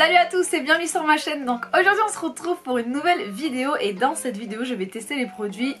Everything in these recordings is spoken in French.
Salut à tous et bienvenue sur ma chaîne. Donc aujourd'hui on se retrouve pour une nouvelle vidéo et dans cette vidéo je vais tester les produits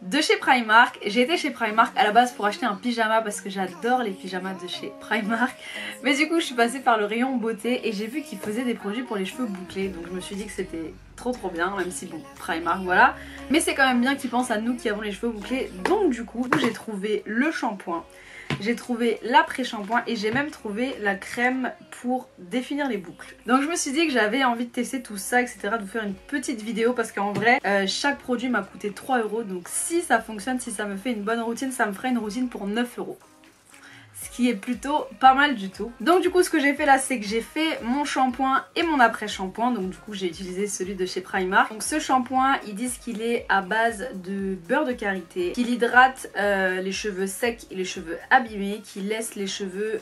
de chez Primark. J'ai été chez Primark à la base pour acheter un pyjama parce que j'adore les pyjamas de chez Primark. Mais du coup je suis passée par le rayon beauté et j'ai vu qu'ils faisaient des produits pour les cheveux bouclés. Donc je me suis dit que c'était trop bien, même si bon, Primark voilà. Mais c'est quand même bien qu'ils pensent à nous qui avons les cheveux bouclés. Donc du coup j'ai trouvé le shampoing. J'ai trouvé l'après-shampoing et j'ai même trouvé la crème pour définir les boucles. Donc je me suis dit que j'avais envie de tester tout ça, etc. De vous faire une petite vidéo parce qu'en vrai, chaque produit m'a coûté 3 €. Donc si ça fonctionne, si ça me fait une bonne routine, ça me ferait une routine pour 9 €. Ce qui est plutôt pas mal du tout. Donc du coup ce que j'ai fait là c'est que j'ai fait mon shampoing et mon après shampoing. Donc du coup j'ai utilisé celui de chez Primark. Donc ce shampoing ils disent qu'il est à base de beurre de karité, qu'il hydrate les cheveux secs et les cheveux abîmés, qui laisse les cheveux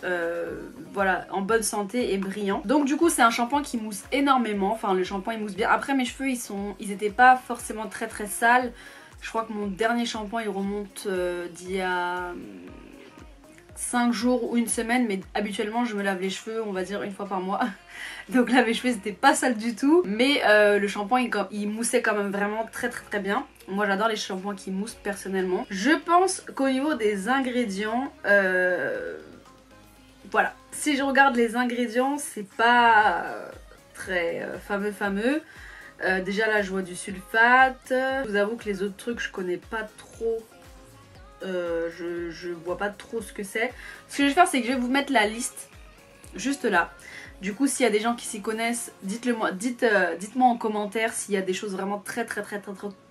voilà, en bonne santé et brillants. Donc du coup c'est un shampoing qui mousse énormément. Enfin le shampoing il mousse bien. Après mes cheveux ils étaient pas forcément très sales. Je crois que mon dernier shampoing il remonte d'il y a 5 jours ou une semaine, mais habituellement je me lave les cheveux on va dire une fois par mois. Donc là mes cheveux c'était pas sale du tout, mais le shampoing il moussait quand même vraiment très bien. Moi j'adore les shampoings qui moussent personnellement. Je pense qu'au niveau des ingrédients, voilà, si je regarde les ingrédients c'est pas très fameux. Déjà là je vois du sulfate. Je vous avoue que les autres trucs je connais pas trop. Je vois pas trop ce que c'est. Ce que je vais faire c'est que je vais vous mettre la liste juste là. Du coup s'il y a des gens qui s'y connaissent, dites-le moi, dites-moi en commentaire s'il y a des choses vraiment très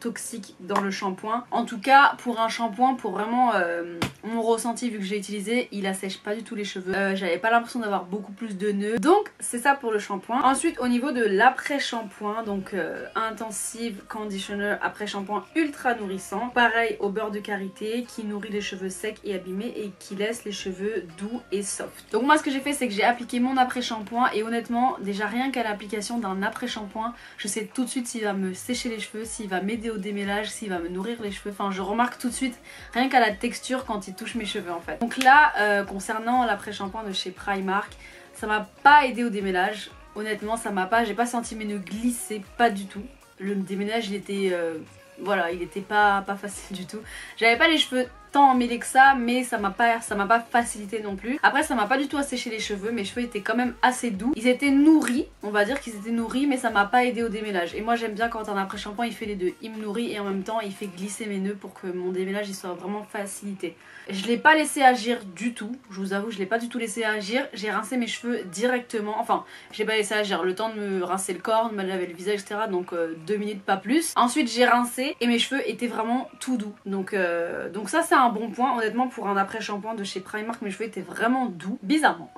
toxiques dans le shampoing. En tout cas pour un shampoing, pour vraiment mon ressenti vu que j'ai utilisé, il assèche pas du tout les cheveux. J'avais pas l'impression d'avoir beaucoup plus de nœuds. Donc c'est ça pour le shampoing. Ensuite au niveau de l'après shampoing, donc intensive conditioner après shampoing ultra nourrissant. Pareil au beurre de karité qui nourrit les cheveux secs et abîmés et qui laisse les cheveux doux et soft. Donc moi ce que j'ai fait c'est que j'ai appliqué mon après shampoing. Et honnêtement, déjà rien qu'à l'application d'un après-shampoing, je sais tout de suite s'il va me sécher les cheveux, s'il va m'aider au démêlage, s'il va me nourrir les cheveux. Enfin, je remarque tout de suite rien qu'à la texture quand il touche mes cheveux en fait. Donc là, concernant l'après-shampoing de chez Primark, ça m'a pas aidé au démêlage. Honnêtement, ça m'a pas, j'ai pas senti mes nœuds glisser, pas du tout. Le démêlage, il était, voilà, il était pas facile du tout. J'avais pas les cheveux tant emmêlés que ça, mais ça m'a pas facilité non plus. Après ça m'a pas du tout asséché les cheveux, mes cheveux étaient quand même assez doux. Ils étaient nourris, on va dire qu'ils étaient nourris, mais ça m'a pas aidé au démêlage. Et moi j'aime bien quand un après shampoing il fait les deux, il me nourrit et en même temps il fait glisser mes nœuds pour que mon démêlage il soit vraiment facilité. Je l'ai pas laissé agir du tout, je vous avoue je l'ai pas du tout laissé agir. J'ai rincé mes cheveux directement, enfin je l'ai pas laissé agir, le temps de me rincer le corps, de me laver le visage etc. Donc 2 minutes pas plus. Ensuite j'ai rincé et mes cheveux étaient vraiment tout doux. Donc ça c'est un bon point. Honnêtement pour un après shampoing de chez Primark mes cheveux étaient vraiment doux, bizarrement.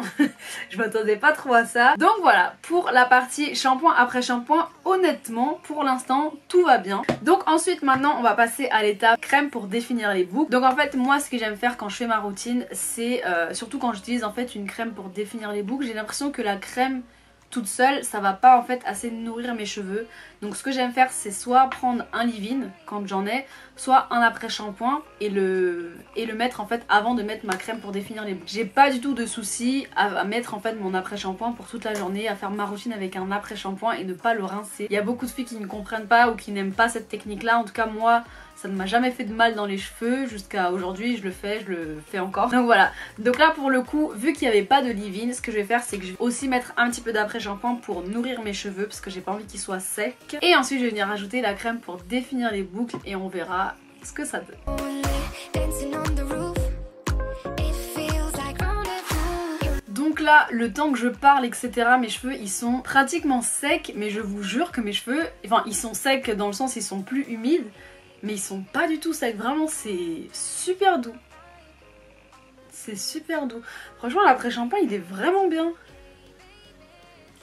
Je m'attendais pas trop à ça. Donc voilà pour la partie shampoing après shampoing, honnêtement pour l'instant tout va bien. Donc ensuite maintenant on va passer à l'étape crème pour définir les boucles. Donc en fait moi ce que j'aime faire quand je fais ma routine c'est surtout quand j'utilise en fait une crème pour définir les boucles, j'ai l'impression que la crème toute seule ça va pas en fait assez nourrir mes cheveux. Donc ce que j'aime faire c'est soit prendre un leave-in quand j'en ai, soit un après shampoing et le mettre en fait avant de mettre ma crème pour définir les boucles. J'ai pas du tout de souci à mettre en fait mon après shampoing pour toute la journée, à faire ma routine avec un après shampoing et ne pas le rincer. Il y a beaucoup de filles qui ne comprennent pas ou qui n'aiment pas cette technique là, en tout cas moi ça ne m'a jamais fait de mal dans les cheveux jusqu'à aujourd'hui, je le fais encore. Donc voilà, donc là pour le coup vu qu'il n'y avait pas de leave-in, ce que je vais faire c'est que je vais aussi mettre un petit peu d'après shampoing pour nourrir mes cheveux parce que j'ai pas envie qu'ils soient secs. Et ensuite je vais venir rajouter la crème pour définir les boucles et on verra ce que ça donne. Donc là, le temps que je parle, etc., mes cheveux ils sont pratiquement secs, mais je vous jure que mes cheveux, enfin ils sont secs dans le sens ils sont plus humides, mais ils sont pas du tout secs, vraiment c'est super doux. C'est super doux. Franchement l'après-shampoing il est vraiment bien.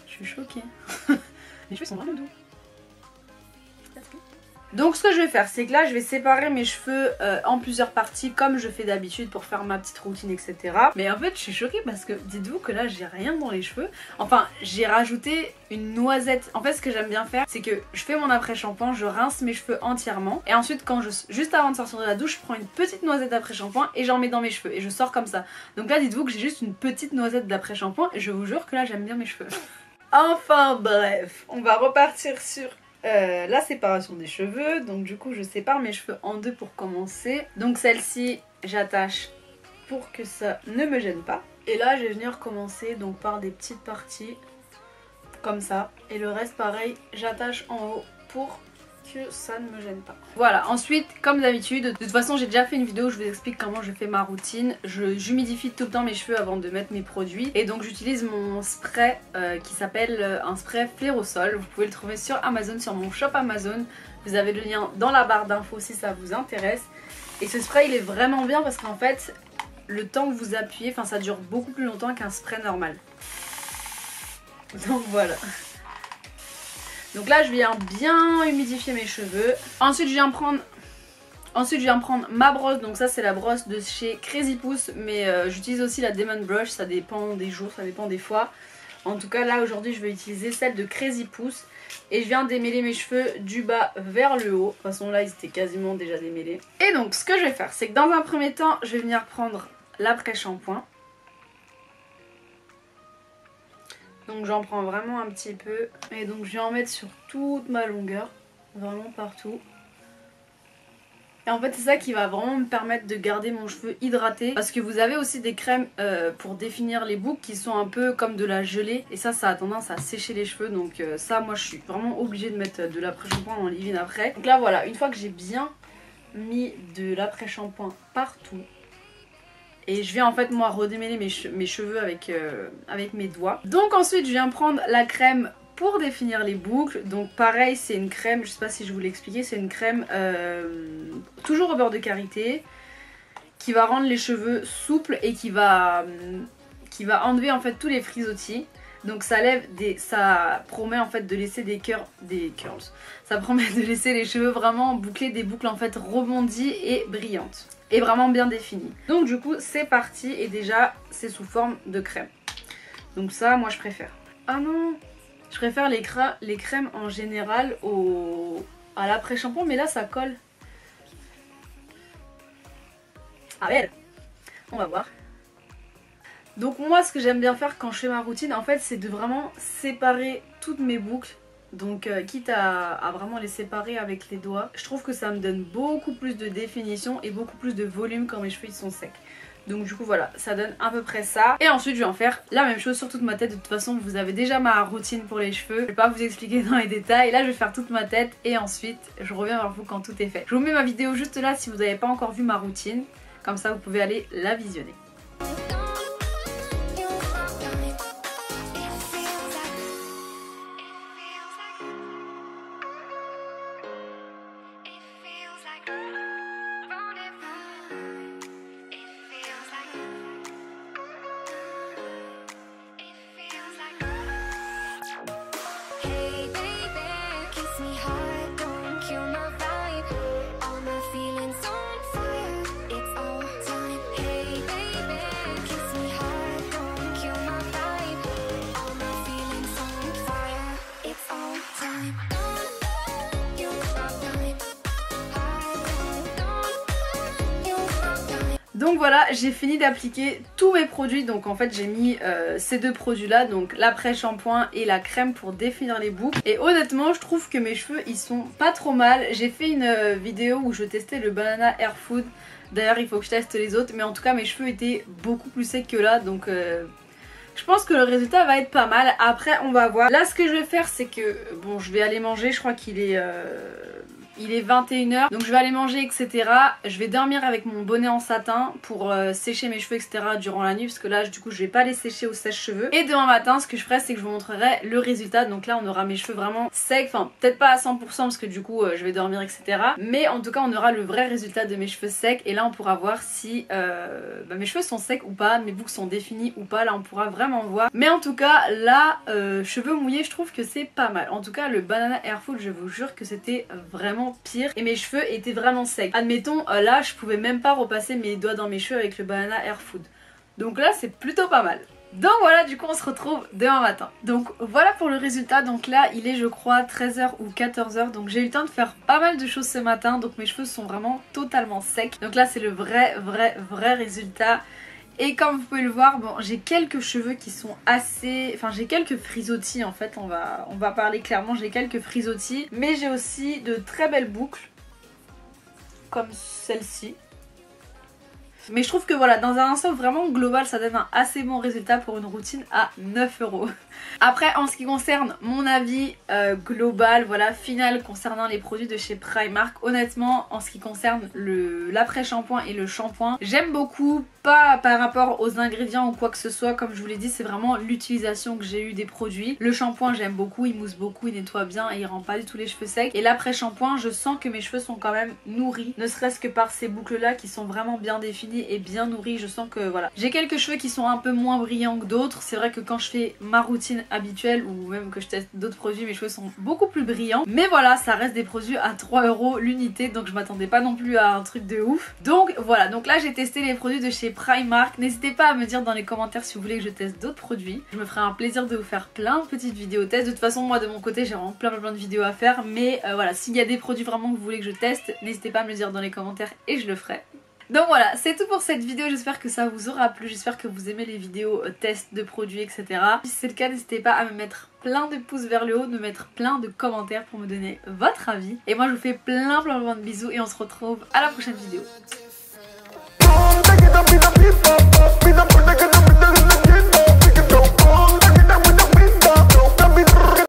Je suis choquée. Les cheveux sont vraiment doux. Donc ce que je vais faire c'est que là je vais séparer mes cheveux en plusieurs parties comme je fais d'habitude pour faire ma petite routine etc. Mais en fait je suis choquée parce que dites-vous que là j'ai rien dans les cheveux. Enfin j'ai rajouté une noisette. En fait ce que j'aime bien faire c'est que je fais mon après shampoing, je rince mes cheveux entièrement. Et ensuite juste avant de sortir de la douche je prends une petite noisette d'après shampoing et j'en mets dans mes cheveux. Et je sors comme ça. Donc là dites-vous que j'ai juste une petite noisette d'après shampoing et je vous jure que là j'aime bien mes cheveux. Enfin bref, on va repartir sur la séparation des cheveux. Donc du coup je sépare mes cheveux en deux pour commencer. Donc celle-ci j'attache pour que ça ne me gêne pas. Et là je vais venir commencer donc par des petites parties comme ça. Et le reste pareil, j'attache en haut pour que ça ne me gêne pas. Voilà, ensuite comme d'habitude, de toute façon j'ai déjà fait une vidéo où je vous explique comment je fais ma routine. J'humidifie tout le temps mes cheveux avant de mettre mes produits. Et donc j'utilise mon spray qui s'appelle un spray Flérosol. Vous pouvez le trouver sur Amazon, sur mon shop Amazon. Vous avez le lien dans la barre d'infos si ça vous intéresse. Et ce spray il est vraiment bien parce qu'en fait le temps que vous appuyez, ça dure beaucoup plus longtemps qu'un spray normal. Donc voilà. Donc là je viens bien humidifier mes cheveux. Ensuite je viens prendre ma brosse. Donc ça c'est la brosse de chez Crazy Pouce. Mais j'utilise aussi la Demon Brush. Ça dépend des jours, ça dépend des fois. En tout cas là aujourd'hui je vais utiliser celle de Crazy Pouce. Et je viens démêler mes cheveux du bas vers le haut. De toute façon là ils étaient quasiment déjà démêlés. Et donc ce que je vais faire c'est que dans un premier temps je vais venir prendre l'après-shampoing. Donc j'en prends vraiment un petit peu. Et donc je vais en mettre sur toute ma longueur. Vraiment partout. Et en fait c'est ça qui va vraiment me permettre de garder mon cheveu hydraté. Parce que vous avez aussi des crèmes pour définir les boucles qui sont un peu comme de la gelée. Et ça a tendance à sécher les cheveux. Donc ça moi je suis vraiment obligée de mettre de l'après-shampoing dans le leave-in après. Donc là voilà, une fois que j'ai bien mis de l'après-shampoing partout. Et je viens en fait moi redémêler mes cheveux avec mes doigts. Donc ensuite je viens prendre la crème pour définir les boucles. Donc pareil c'est une crème, je sais pas si je vous l'ai expliqué, c'est une crème toujours au beurre de karité qui va rendre les cheveux souples et qui va enlever en fait tous les frisottis. Donc ça promet en fait de laisser des curls. Ça promet de laisser les cheveux vraiment bouclés, des boucles en fait rebondies et brillantes. Et vraiment bien définies. Donc du coup c'est parti et déjà c'est sous forme de crème. Donc ça moi je préfère. Ah non, je préfère les crèmes en général à l'après-shampoing mais là ça colle. Ah belle. On va voir. Donc moi ce que j'aime bien faire quand je fais ma routine en fait c'est de vraiment séparer toutes mes boucles. Donc quitte à vraiment les séparer avec les doigts. Je trouve que ça me donne beaucoup plus de définition et beaucoup plus de volume quand mes cheveux ils sont secs. Donc du coup voilà, ça donne à peu près ça. Et ensuite je vais en faire la même chose sur toute ma tête. De toute façon vous avez déjà ma routine pour les cheveux. Je vais pas vous expliquer dans les détails. Là je vais faire toute ma tête et ensuite je reviens vers vous quand tout est fait. Je vous mets ma vidéo juste là si vous n'avez pas encore vu ma routine. Comme ça vous pouvez aller la visionner. Donc voilà, j'ai fini d'appliquer tous mes produits. Donc en fait j'ai mis ces deux produits là, donc l'après-shampoing et la crème pour définir les boucles. Et honnêtement je trouve que mes cheveux ils sont pas trop mal. J'ai fait une vidéo où je testais le Banana Air Food. D'ailleurs il faut que je teste les autres. Mais en tout cas mes cheveux étaient beaucoup plus secs que là. Donc je pense que le résultat va être pas mal. Après on va voir. Là ce que je vais faire c'est que bon je vais aller manger. Je crois qu'il est 21h, donc je vais aller manger etc. Je vais dormir avec mon bonnet en satin pour sécher mes cheveux etc. durant la nuit, parce que là du coup je vais pas les sécher au sèche-cheveux. Et demain matin ce que je ferai c'est que je vous montrerai le résultat. Donc là on aura mes cheveux vraiment secs, enfin peut-être pas à 100% parce que du coup je vais dormir etc. Mais en tout cas on aura le vrai résultat de mes cheveux secs. Et là on pourra voir si mes cheveux sont secs ou pas, mes boucles sont définies ou pas. Là on pourra vraiment voir. Mais en tout cas là cheveux mouillés je trouve que c'est pas mal. En tout cas le Banana Air Food je vous jure que c'était vraiment pire et mes cheveux étaient vraiment secs. Admettons là je pouvais même pas repasser mes doigts dans mes cheveux avec le Banana Air Food. Donc là c'est plutôt pas mal. Donc voilà, du coup on se retrouve demain matin. Donc voilà pour le résultat. Donc là il est je crois 13h ou 14h. Donc j'ai eu le temps de faire pas mal de choses ce matin. Donc mes cheveux sont vraiment totalement secs. Donc là c'est le vrai résultat. Et comme vous pouvez le voir, bon, j'ai quelques cheveux qui sont assez... Enfin, j'ai quelques frisottis en fait, on va parler clairement, j'ai quelques frisottis. Mais j'ai aussi de très belles boucles, comme celle-ci. Mais je trouve que voilà, dans un ensemble vraiment global, ça donne un assez bon résultat pour une routine à 9 €. Après, en ce qui concerne mon avis global, voilà, final concernant les produits de chez Primark, honnêtement, en ce qui concerne l'après-shampoing et le shampoing, j'aime beaucoup, pas par rapport aux ingrédients ou quoi que ce soit, comme je vous l'ai dit, c'est vraiment l'utilisation que j'ai eu des produits. Le shampoing, j'aime beaucoup, il mousse beaucoup, il nettoie bien et il rend pas du tout les cheveux secs. Et l'après-shampoing, je sens que mes cheveux sont quand même nourris, ne serait-ce que par ces boucles-là qui sont vraiment bien définies et bien nourries. Je sens que voilà, j'ai quelques cheveux qui sont un peu moins brillants que d'autres. C'est vrai que quand je fais ma routine habituelle ou même que je teste d'autres produits, mes cheveux sont beaucoup plus brillants. Mais voilà, ça reste des produits à 3 € l'unité, donc je m'attendais pas non plus à un truc de ouf. Donc voilà, donc là j'ai testé les produits de chez Primark. N'hésitez pas à me dire dans les commentaires si vous voulez que je teste d'autres produits. Je me ferai un plaisir de vous faire plein de petites vidéos tests. De toute façon, moi de mon côté, j'ai vraiment plein de vidéos à faire. Mais voilà, s'il y a des produits vraiment que vous voulez que je teste, n'hésitez pas à me le dire dans les commentaires et je le ferai. Donc voilà, c'est tout pour cette vidéo, j'espère que ça vous aura plu, j'espère que vous aimez les vidéos tests de produits, etc. Si c'est le cas, n'hésitez pas à me mettre plein de pouces vers le haut, de mettre plein de commentaires pour me donner votre avis. Et moi je vous fais plein de bisous et on se retrouve à la prochaine vidéo.